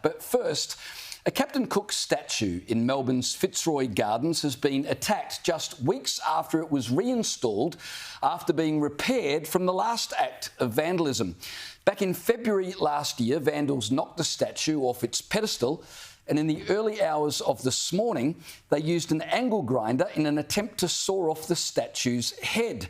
But first, a Captain Cook statue in Melbourne's Fitzroy Gardens has been attacked just weeks after it was reinstalled after being repaired from the last act of vandalism. Back in February last year, vandals knocked the statue off its pedestal, and in the early hours of this morning, they used an angle grinder in an attempt to saw off the statue's head.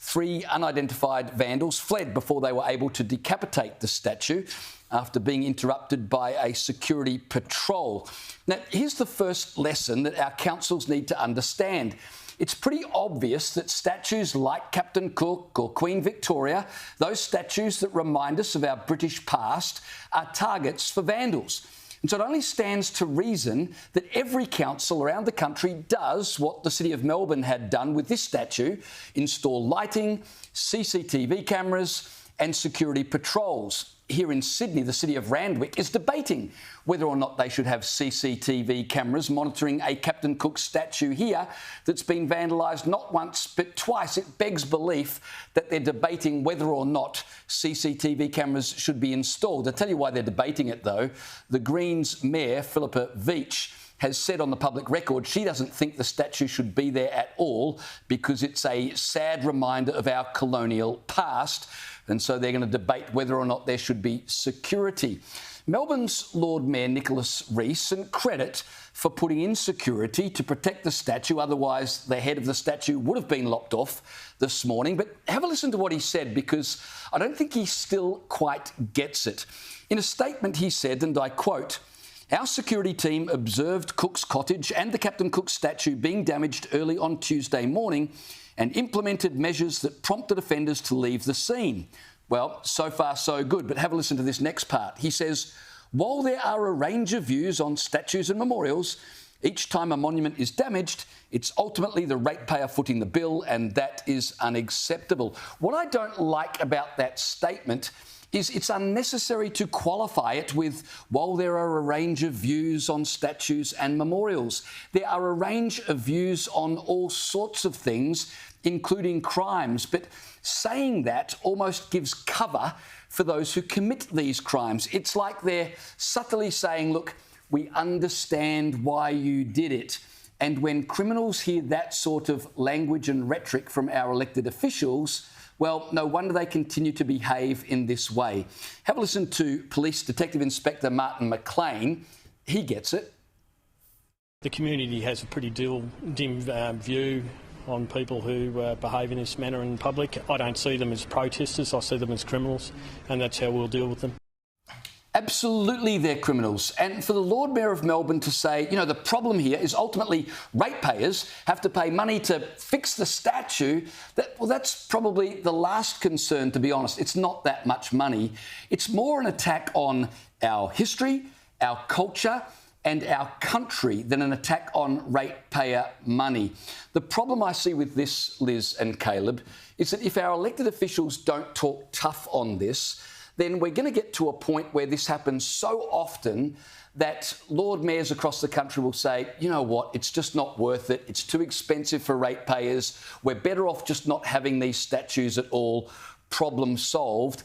3 unidentified vandals fled before they were able to decapitate the statue after being interrupted by a security patrol. Now, here's the first lesson that our councils need to understand. It's pretty obvious that statues like Captain Cook or Queen Victoria, those statues that remind us of our British past, are targets for vandals. And so it only stands to reason that every council around the country does what the City of Melbourne had done with this statue: install lighting, CCTV cameras and security patrols. Here in Sydney, the City of Randwick is debating whether or not they should have CCTV cameras monitoring a Captain Cook statue here that's been vandalised not once but twice. It begs belief that they're debating whether or not CCTV cameras should be installed. I'll tell you why they're debating it, though. The Greens Mayor, Philippa Veitch, has said on the public record she doesn't think the statue should be there at all because it's a sad reminder of our colonial past, and so they're going to debate whether or not there should be security. Melbourne's Lord Mayor Nicholas Rees, and credit for putting in security to protect the statue, otherwise the head of the statue would have been lopped off this morning. But have a listen to what he said, because I don't think he still quite gets it. In a statement he said, and I quote, "Our security team observed Cook's cottage and the Captain Cook statue being damaged early on Tuesday morning and implemented measures that prompted offenders to leave the scene." Well, so far so good, but have a listen to this next part. He says, "While there are a range of views on statues and memorials, each time a monument is damaged, it's ultimately the ratepayer footing the bill, and that is unacceptable." What I don't like about that statement is it's unnecessary to qualify it with, while there are a range of views on statues and memorials. There are a range of views on all sorts of things, including crimes, but saying that almost gives cover for those who commit these crimes. It's like they're subtly saying, look, we understand why you did it. And when criminals hear that sort of language and rhetoric from our elected officials, well, no wonder they continue to behave in this way. Have a listen to Police Detective Inspector Martin McLean. He gets it. The community has a pretty dim view on people who behave in this manner in public. I don't see them as protesters, I see them as criminals, and that's how we'll deal with them. Absolutely, they're criminals. And for the Lord Mayor of Melbourne to say, you know, the problem here is ultimately ratepayers have to pay money to fix the statue, that's probably the last concern, to be honest. It's not that much money. It's more an attack on our history, our culture and our country than an attack on ratepayer money. The problem I see with this, Liz and Caleb, is that if our elected officials don't talk tough on this, then we're going to get to a point where this happens so often that Lord Mayors across the country will say, you know what, it's just not worth it. It's too expensive for ratepayers. We're better off just not having these statues at all. Problem solved.